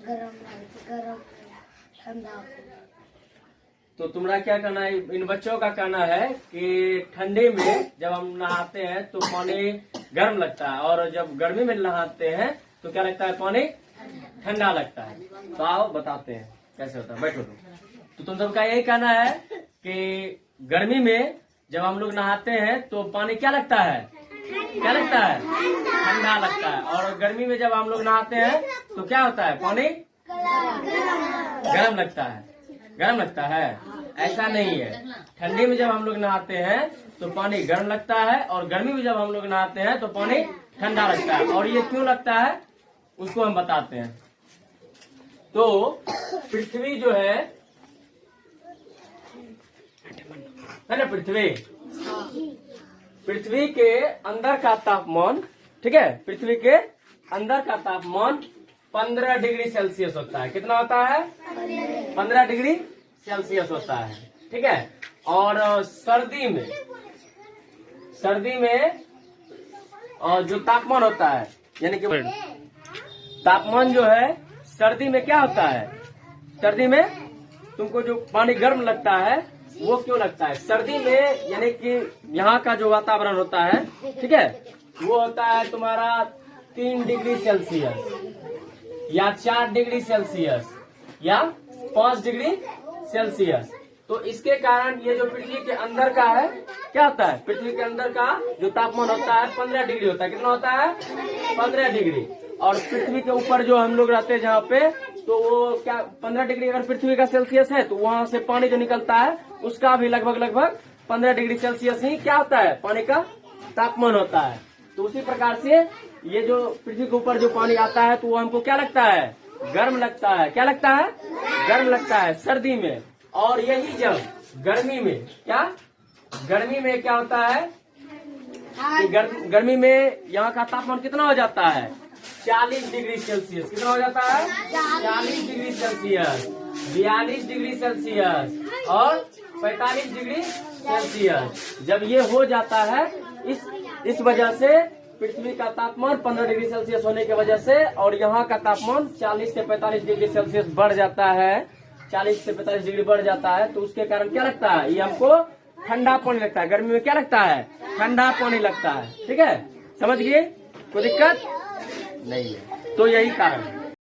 गरम ठंडा। तो तुम्हारा क्या कहना है, इन बच्चों का कहना है कि ठंडी में जब हम नहाते हैं तो पानी गर्म लगता है, और जब गर्मी में नहाते हैं तो क्या लगता है, पानी ठंडा लगता है। तो आओ बताते हैं कैसे होता है, बैठो तुम। तो तुम सबका यही कहना है कि गर्मी में जब हम लोग नहाते हैं तो पानी क्या लगता है, क्या लगता है, ठंडा लगता है, और गर्मी में जब हम लोग नहाते हैं तो क्या होता है, पानी गर्म लगता है, गर्म लगता है। ऐसा नहीं है, ठंडी में जब हम लोग नहाते हैं तो पानी गर्म लगता है, और गर्मी में जब हम लोग नहाते हैं तो पानी ठंडा लगता है। और ये क्यों लगता है उसको हम बताते हैं। तो पृथ्वी जो है ना, पृथ्वी के अंदर का तापमान, ठीक है, पृथ्वी के अंदर का तापमान 15 डिग्री सेल्सियस होता है। कितना होता है, 15 डिग्री सेल्सियस होता है, ठीक है। और सर्दी में और जो तापमान होता है, यानी कि तापमान जो है सर्दी में क्या होता है, सर्दी में तुमको जो पानी गर्म लगता है वो क्यों लगता है, सर्दी में यानी कि यहाँ का जो वातावरण होता है, ठीक है, वो होता है तुम्हारा 3 डिग्री सेल्सियस या 4 डिग्री सेल्सियस या 5 डिग्री सेल्सियस। तो इसके कारण ये जो पृथ्वी के अंदर का है क्या होता है, पृथ्वी के अंदर का जो तापमान होता है 15 डिग्री होता है। कितना होता है, 15 डिग्री। और पृथ्वी के ऊपर जो हम लोग रहते हैं जहाँ पे, तो वो क्या 15 डिग्री अगर पृथ्वी का सेल्सियस है तो वहाँ से पानी जो निकलता है उसका भी लगभग 15 डिग्री सेल्सियस ही क्या होता है, पानी का तापमान होता है। तो उसी प्रकार से ये जो पृथ्वी के ऊपर जो पानी आता है तो वो हमको क्या लगता है, गर्म लगता है। क्या लगता है, गर्म लगता है सर्दी में। और यही जब गर्मी में क्या होता है कि गर्मी में यहाँ का तापमान कितना हो जाता है, 40 डिग्री सेल्सियस। कितना हो जाता है, 40 डिग्री सेल्सियस, 42 डिग्री सेल्सियस और 45 डिग्री सेल्सियस। जब ये हो जाता है इस वजह से पृथ्वी का तापमान 15 डिग्री सेल्सियस होने की वजह से, और यहाँ का तापमान 40 से 45 डिग्री सेल्सियस बढ़ जाता है, 40 से 45 डिग्री बढ़ जाता है। तो उसके कारण क्या लगता है, ये हमको ठंडा पानी लगता है। गर्मी में क्या लगता है, ठंडा पानी लगता है, ठीक है, समझ गए, कोई दिक्कत नहीं है। तो यही कारण है।